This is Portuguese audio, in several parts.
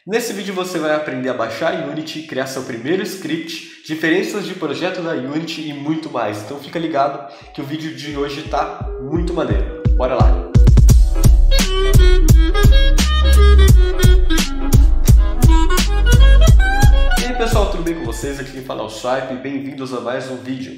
Nesse vídeo você vai aprender a baixar a Unity, criar seu primeiro script, diferenças de projeto da Unity e muito mais. Então fica ligado que o vídeo de hoje tá muito maneiro. Bora lá! E aí pessoal, tudo bem com vocês? Aqui quem fala é o Swipe e bem-vindos a mais um vídeo.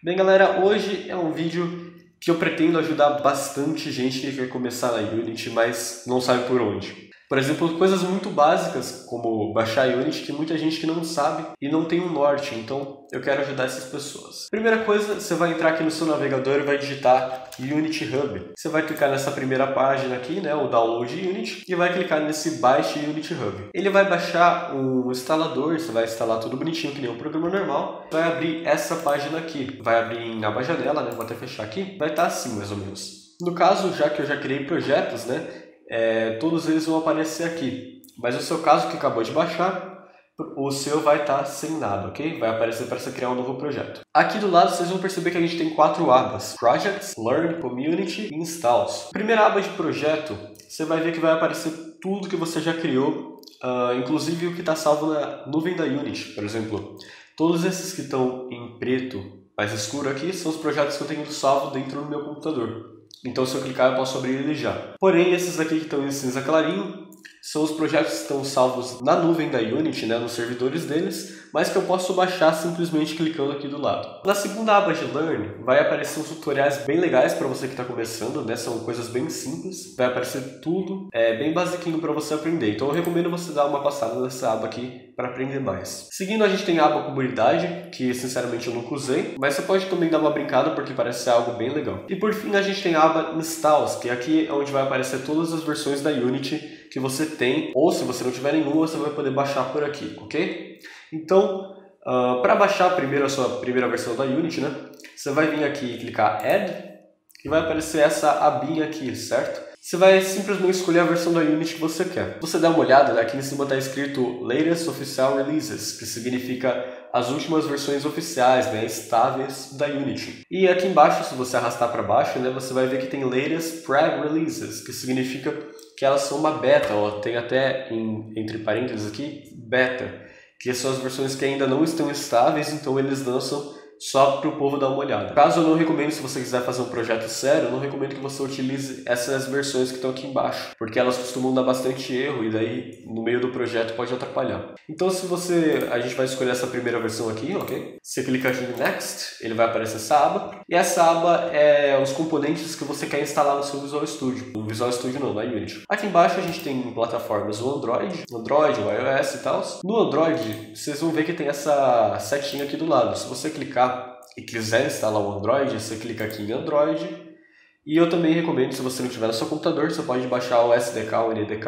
Bem galera, hoje é um vídeo que eu pretendo ajudar bastante gente que quer começar na Unity, mas não sabe por onde. Por exemplo, coisas muito básicas, como baixar a Unity, que muita gente que não sabe e não tem um norte, então eu quero ajudar essas pessoas. Primeira coisa, você vai entrar aqui no seu navegador e vai digitar Unity Hub. Você vai clicar nessa primeira página aqui, né, o Download Unity, e vai clicar nesse Baixe Unity Hub. Ele vai baixar um instalador, você vai instalar tudo bonitinho, que nem um programa normal. Vai abrir essa página aqui, vai abrir em aba janela, né, vou até fechar aqui, vai estar assim mais ou menos. No caso, já que eu já criei projetos, né, todos eles vão aparecer aqui, mas o seu caso que acabou de baixar, o seu vai estar sem nada, ok? Vai aparecer para você criar um novo projeto. Aqui do lado vocês vão perceber que a gente tem 4 abas: Projects, Learn, Community e Installs. Primeira aba de projeto, você vai ver que vai aparecer tudo que você já criou, inclusive o que está salvo na nuvem da Unity. Por exemplo, todos esses que estão em preto mais escuro aqui são os projetos que eu tenho salvo dentro do meu computador. Então, se eu clicar, eu posso abrir ele já. Porém, esses aqui que estão em cinza clarinho são os projetos que estão salvos na nuvem da Unity, né, nos servidores deles, mas que eu posso baixar simplesmente clicando aqui do lado. Na segunda aba de Learn, vai aparecer uns tutoriais bem legais para você que está começando, né, são coisas bem simples, vai aparecer tudo bem basiquinho para você aprender. Então, eu recomendo você dar uma passada nessa aba aqui para aprender mais. Seguindo, a gente tem a aba Comunidade, que sinceramente eu nunca usei, mas você pode também dar uma brincada porque parece ser algo bem legal. E por fim, a gente tem a aba Installs, que aqui é onde vai aparecer todas as versões da Unity que você tem, ou se você não tiver nenhuma, você vai poder baixar por aqui, ok? Então, para baixar primeiro a sua primeira versão da Unity, né, você vai vir aqui e clicar Add, e vai aparecer essa abinha aqui, certo? Você vai simplesmente escolher a versão da Unity que você quer. Você dá uma olhada, né, aqui em cima está escrito Latest Official Releases, que significa as últimas versões oficiais, né, estáveis da Unity. E aqui embaixo, se você arrastar para baixo, né, você vai ver que tem Latest Pre-Releases, que significa que elas são uma beta, ó, tem até entre parênteses aqui, beta, que são as versões que ainda não estão estáveis, então eles lançam só para o povo dar uma olhada. Caso eu não recomendo, se você quiser fazer um projeto sério, eu não recomendo que você utilize essas versões que estão aqui embaixo, porque elas costumam dar bastante erro e daí no meio do projeto pode atrapalhar. Então a gente vai escolher essa primeira versão aqui, ok? Você clica aqui em Next, ele vai aparecer essa aba, e essa aba é os componentes que você quer instalar no seu Visual Studio. No Visual Studio não, na Unity. Aqui embaixo a gente tem plataformas o Android, o iOS e tal. No Android, vocês vão ver que tem essa setinha aqui do lado. Se você clicar e quiser instalar o Android, você clica aqui em Android. E eu também recomendo, se você não tiver no seu computador, você pode baixar o SDK, o NDK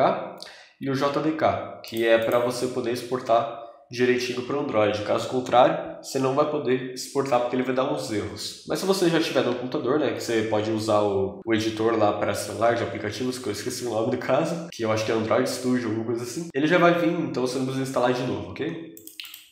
e o JDK, que é para você poder exportar direitinho para o Android. Caso contrário, você não vai poder exportar porque ele vai dar uns erros. Mas se você já tiver no computador, né, que você pode usar o editor lá para celular de aplicativos, que eu esqueci o nome do caso, que eu acho que é Android Studio, alguma coisa assim, ele já vai vir, então você não precisa instalar de novo, ok?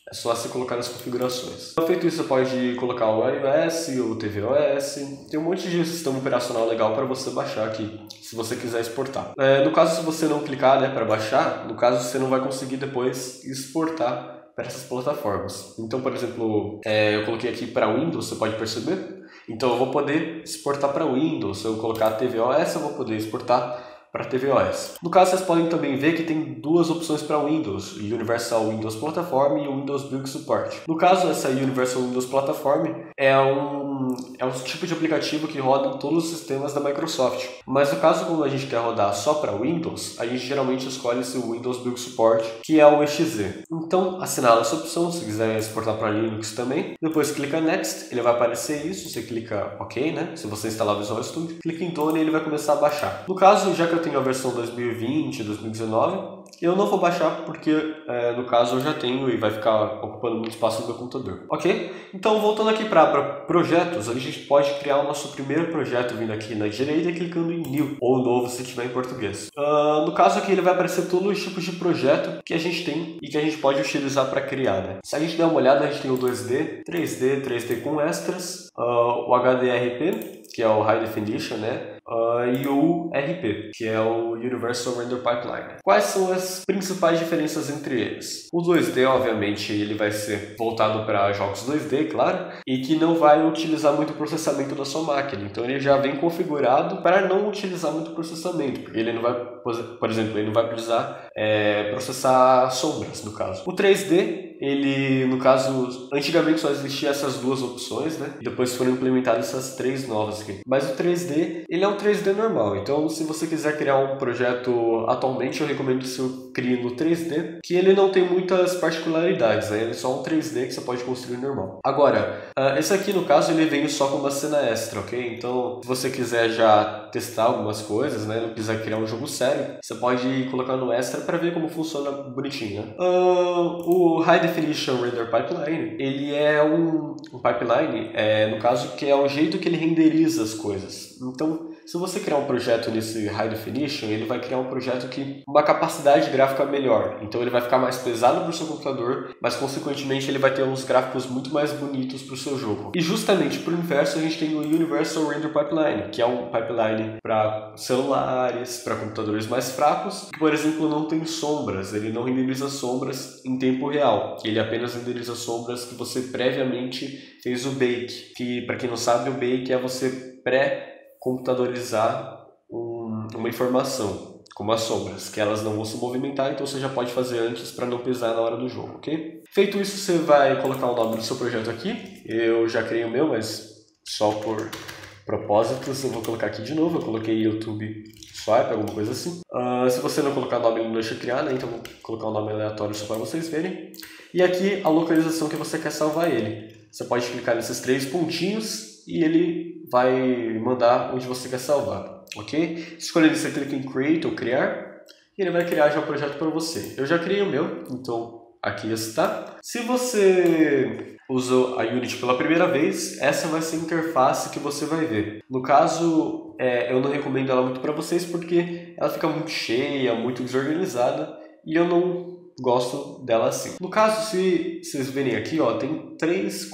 É só você colocar nas configurações. Feito isso, você pode colocar o iOS, o tvOS, tem um monte de sistema operacional legal para você baixar aqui, se você quiser exportar. No caso, se você não clicar, né, para baixar, no caso você não vai conseguir depois exportar para essas plataformas. Então, por exemplo, eu coloquei aqui para Windows, você pode perceber? Então eu vou poder exportar para Windows. Se eu colocar tvOS, eu vou poder exportar para tvOS. No caso, vocês podem também ver que tem duas opções para Windows, Universal Windows Platform e o Windows Build Support. No caso, essa Universal Windows Platform é um tipo de aplicativo que roda em todos os sistemas da Microsoft. Mas no caso, quando a gente quer rodar só para Windows, a gente geralmente escolhe esse Windows Build Support, que é o EXE. Então, assinala essa opção, se quiser exportar para Linux também. Depois clica Next, ele vai aparecer isso, você clica OK, né? Se você instalar o Visual Studio, clica em Done e ele vai começar a baixar. No caso, já que eu tenho a versão 2020, 2019, eu não vou baixar porque, no caso, eu já tenho e vai ficar ocupando muito espaço no meu computador. Ok? Então, voltando aqui para projetos, a gente pode criar o nosso primeiro projeto vindo aqui na direita e clicando em New, ou Novo se tiver em português. No caso aqui, ele vai aparecer todos os tipos de projeto que a gente tem e que a gente pode utilizar para criar, né? Se a gente der uma olhada, a gente tem o 2D, 3D com extras, o HDRP, que é o High Definition, né? e o URP, que é o Universal Render Pipeline. Quais são as principais diferenças entre eles? O 2D, obviamente, ele vai ser voltado para jogos 2D, claro, e que não vai utilizar muito processamento da sua máquina. Então ele já vem configurado para não utilizar muito processamento, porque ele não vai, por exemplo, ele não vai precisar processar sombras, no caso. O 3D, ele, no caso, antigamente só existiam essas duas opções, né? Depois foram implementadas essas três novas aqui. Mas o 3D, ele é um 3D normal. Então, se você quiser criar um projeto atualmente, eu recomendo que você crie no 3D, que ele não tem muitas particularidades, né? Ele é só um 3D que você pode construir normal. Agora, esse aqui, no caso, ele vem só com uma cena extra, ok? Então, se você quiser já testar algumas coisas, né? Não quiser criar um jogo sério, você pode colocar no extra para ver como funciona bonitinho, né? O High Definition Render Pipeline, ele é um pipeline, no caso, que é o jeito que ele renderiza as coisas. Então, se você criar um projeto nesse High Definition, ele vai criar um projeto que uma capacidade gráfica melhor. Então ele vai ficar mais pesado para o seu computador, mas consequentemente ele vai ter uns gráficos muito mais bonitos para o seu jogo. E justamente por inverso a gente tem o Universal Render Pipeline, que é um pipeline para celulares, para computadores mais fracos, que por exemplo não tem sombras, ele não renderiza sombras em tempo real. Ele apenas renderiza sombras que você previamente fez o bake, que para quem não sabe o bake é você computadorizar uma informação, como as sombras, que elas não vão se movimentar, então você já pode fazer antes para não pesar na hora do jogo, ok? Feito isso, você vai colocar o nome do seu projeto aqui. Eu já criei o meu, mas só por propósitos eu vou colocar aqui de novo. Eu coloquei YouTube Swipe, alguma coisa assim. Se você não colocar o nome, ele não deixa criar, né? Então vou colocar um nome aleatório só para vocês verem. E aqui a localização que você quer salvar ele. Você pode clicar nesses três pontinhos e ele vai mandar onde você quer salvar, ok? Escolhendo, você clica em Create ou Criar e ele vai criar já o projeto para você. Eu já criei o meu, então aqui está. Se você usou a Unity pela primeira vez, essa vai ser a interface que você vai ver. No caso, eu não recomendo ela muito para vocês porque ela fica muito cheia, muito desorganizada e eu não gosto dela assim. No caso, se vocês verem aqui, ó, tem três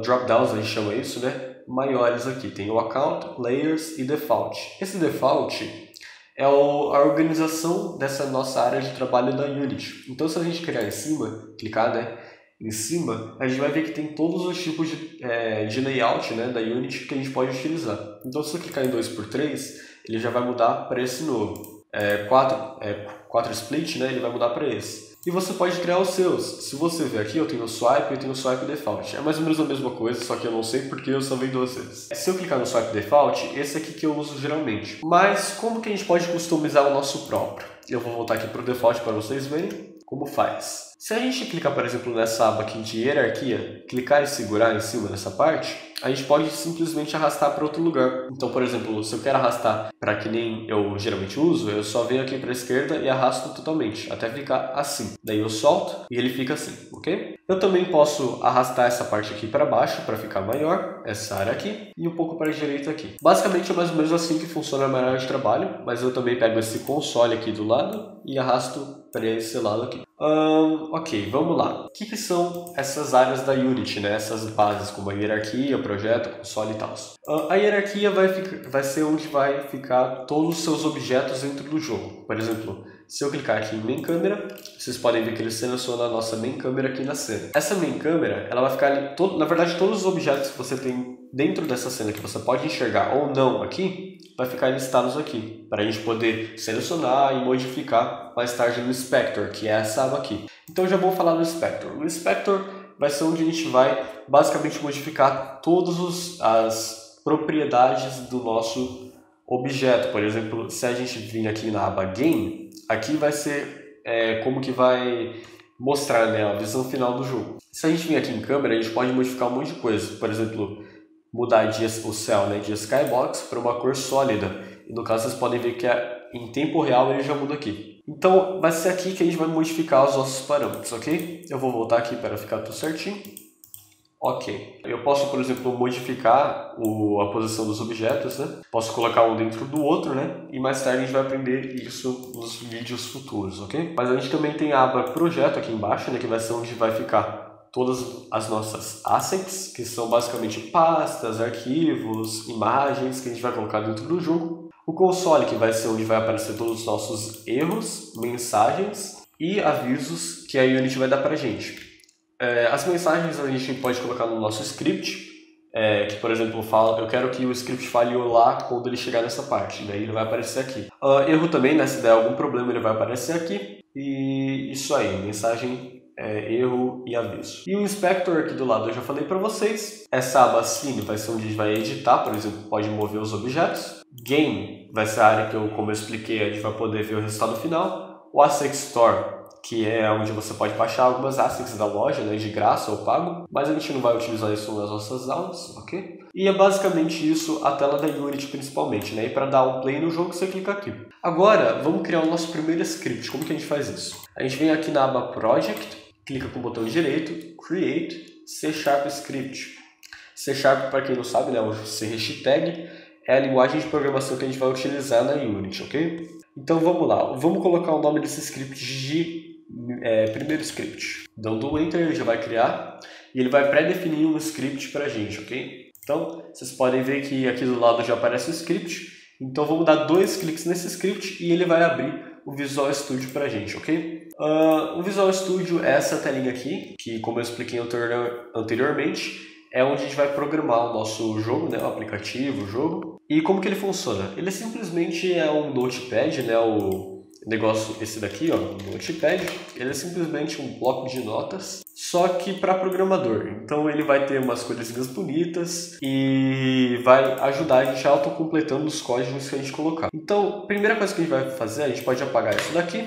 drop-downs, a gente chama isso, né? Maiores aqui. Tem o Account, Layers e Default. Esse Default é a organização dessa nossa área de trabalho da Unity. Então, se a gente clicar em cima, em cima, a gente vai ver que tem todos os tipos de layout, né, da Unity que a gente pode utilizar. Então, se eu clicar em 2x3, ele já vai mudar para esse novo. 4 split, né, ele vai mudar para esse. E você pode criar os seus. Se você ver aqui, eu tenho o Swipe e eu tenho o Swipe Default. É mais ou menos a mesma coisa, só que eu não sei porque eu salvei duas vezes. Se eu clicar no Swipe Default, esse aqui que eu uso geralmente. Mas como que a gente pode customizar o nosso próprio? Eu vou voltar aqui para o Default para vocês verem como faz. Se a gente clicar, por exemplo, nessa aba aqui de hierarquia, clicar e segurar em cima dessa parte, a gente pode simplesmente arrastar para outro lugar. Então, por exemplo, se eu quero arrastar para que nem eu geralmente uso, eu só venho aqui para a esquerda e arrasto totalmente, até ficar assim. Daí eu solto e ele fica assim, ok? Eu também posso arrastar essa parte aqui para baixo para ficar maior, essa área aqui, e um pouco para a direita aqui. Basicamente é mais ou menos assim que funciona a minha área de trabalho, mas eu também pego esse console aqui do lado e arrasto para esse lado aqui. Ok, vamos lá. O que são essas áreas da Unity, né? Essas bases como a hierarquia, projeto, console e tal. A hierarquia vai ser onde vai ficar todos os seus objetos dentro do jogo. Por exemplo, se eu clicar aqui em Main Camera, vocês podem ver que ele seleciona a nossa Main Camera aqui na cena. Essa Main Camera, ela vai ficar ali, na verdade todos os objetos que você tem dentro dessa cena que você pode enxergar ou não aqui, vai ficar listados aqui, para a gente poder selecionar e modificar mais tarde no Inspector, que é essa aba aqui. Então já vou falar do Inspector. O Inspector vai ser onde a gente vai basicamente modificar todas as propriedades do nosso objeto. Por exemplo, se a gente vir aqui na aba Game, aqui vai ser como que vai mostrar, né, a visão final do jogo. Se a gente vir aqui em câmera, a gente pode modificar um monte de coisa. Por exemplo, mudar o céu, né, de Skybox para uma cor sólida. E no caso vocês podem ver que em tempo real ele já muda aqui. Então vai ser aqui que a gente vai modificar os nossos parâmetros, ok? Eu vou voltar aqui para ficar tudo certinho. Ok. Eu posso, por exemplo, modificar a posição dos objetos, né? Posso colocar um dentro do outro, né? E mais tarde a gente vai aprender isso nos vídeos futuros, ok? Mas a gente também tem a aba Projeto aqui embaixo, né? Que vai ser onde vai ficar todas as nossas assets, que são basicamente pastas, arquivos, imagens que a gente vai colocar dentro do jogo. O console, que vai ser onde vai aparecer todos os nossos erros, mensagens e avisos que a Unity vai dar pra gente. As mensagens a gente pode colocar no nosso script, que, por exemplo, fala, eu quero que o script fale olá quando ele chegar nessa parte, daí ele vai aparecer aqui. Erro também, né, se der algum problema ele vai aparecer aqui. E isso aí, mensagem, erro e aviso. E o inspector aqui do lado eu já falei para vocês. Essa aba Scene vai ser onde a gente vai editar, por exemplo, pode mover os objetos. Game vai ser a área que, como eu expliquei, a gente vai poder ver o resultado final. O Asset Store, que é onde você pode baixar algumas assets da loja, né, de graça ou pago, mas a gente não vai utilizar isso nas nossas aulas, ok? E é basicamente isso a tela da Unity principalmente, né? E para dar um play no jogo você clica aqui. Agora vamos criar o nosso primeiro script. Como que a gente faz isso? A gente vem aqui na aba Project, clica com o botão direito, Create, C# Script. C#, para quem não sabe, né, o C# hashtag é a linguagem de programação que a gente vai utilizar na Unity, ok? Então vamos lá, vamos colocar o nome desse script de primeiro script. Dando Enter, ele já vai criar e ele vai pré-definir um script pra gente, ok? Então, vocês podem ver que aqui do lado já aparece o script. Então vamos dar 2 cliques nesse script e ele vai abrir o Visual Studio pra gente, ok? O Visual Studio é essa telinha aqui, que como eu expliquei anteriormente, é onde a gente vai programar o nosso jogo, né, o aplicativo, o jogo. E como que ele funciona? Ele simplesmente é um notepad, né, o negócio esse daqui, ó, o notepad, ele é simplesmente um bloco de notas, só que para programador. Então ele vai ter umas coisinhas bonitas e vai ajudar a gente autocompletando os códigos que a gente colocar. Então, a primeira coisa que a gente vai fazer, a gente pode apagar isso daqui.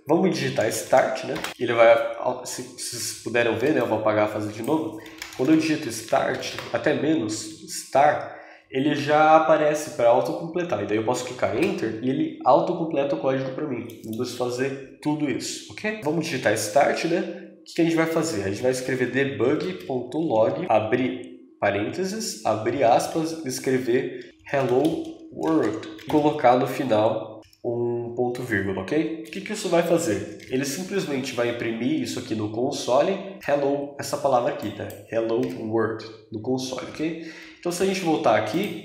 Vamos digitar Start, né? Ele vai, se vocês puderam ver, né, eu vou apagar e fazer de novo. Quando eu digito Start, até menos, Star, ele já aparece para autocompletar. E daí eu posso clicar Enter e ele autocompleta o código para mim. Não preciso fazer tudo isso, ok? Vamos digitar Start, né? O que a gente vai fazer? A gente vai escrever debug.log, abrir parênteses, abrir aspas, escrever Hello World e colocar no final um ponto vírgula, ok? O que isso vai fazer? Ele simplesmente vai imprimir isso aqui no console, hello, essa palavra aqui, tá? Hello World, no console, ok? Então se a gente voltar aqui,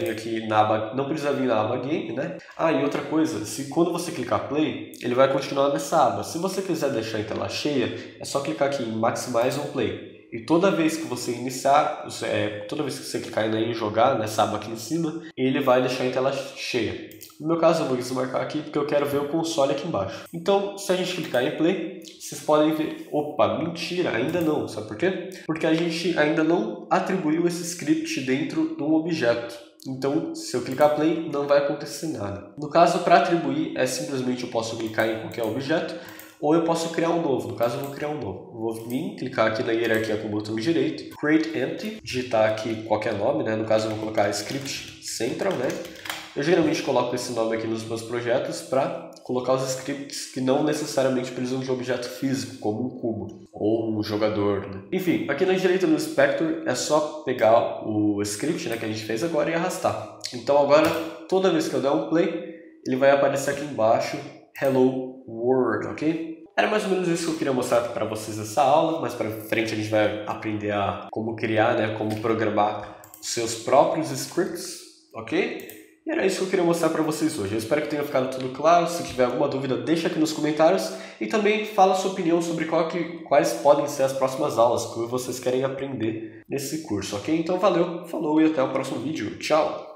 vem aqui na aba, não precisa vir na aba Game, né? E outra coisa, se quando você clicar Play, ele vai continuar nessa aba. Se você quiser deixar em tela cheia, é só clicar aqui em Maximize on Play. E toda vez que você iniciar, toda vez que você clicar em jogar, nessa aba aqui em cima, ele vai deixar em tela cheia. No meu caso, eu vou desmarcar aqui porque eu quero ver o console aqui embaixo. Então, se a gente clicar em Play, vocês podem ver... Opa, mentira, ainda não. Sabe por quê? Porque a gente ainda não atribuiu esse script dentro de um objeto. Então, se eu clicar Play, não vai acontecer nada. No caso, para atribuir, simplesmente eu posso clicar em qualquer objeto, ou eu posso criar um novo. No caso, eu vou criar um novo. Vou vir, clicar aqui na hierarquia com o botão direito, Create Empty, digitar aqui qualquer nome, né? No caso, eu vou colocar Script Central, né? Eu geralmente coloco esse nome aqui nos meus projetos para colocar os scripts que não necessariamente precisam de um objeto físico, como um cubo ou um jogador, né? Enfim, aqui na direita no Inspector é só pegar o script, né, que a gente fez agora e arrastar. Então agora, toda vez que eu der um play, ele vai aparecer aqui embaixo, Hello World, ok? Era mais ou menos isso que eu queria mostrar para vocês nessa aula, mas para frente a gente vai aprender a como criar, né, como programar seus próprios scripts, ok? E era isso que eu queria mostrar para vocês hoje. Eu espero que tenha ficado tudo claro. Se tiver alguma dúvida, deixa aqui nos comentários. E também fala a sua opinião sobre quais podem ser as próximas aulas que vocês querem aprender nesse curso, ok? Então valeu, falou e até o próximo vídeo. Tchau!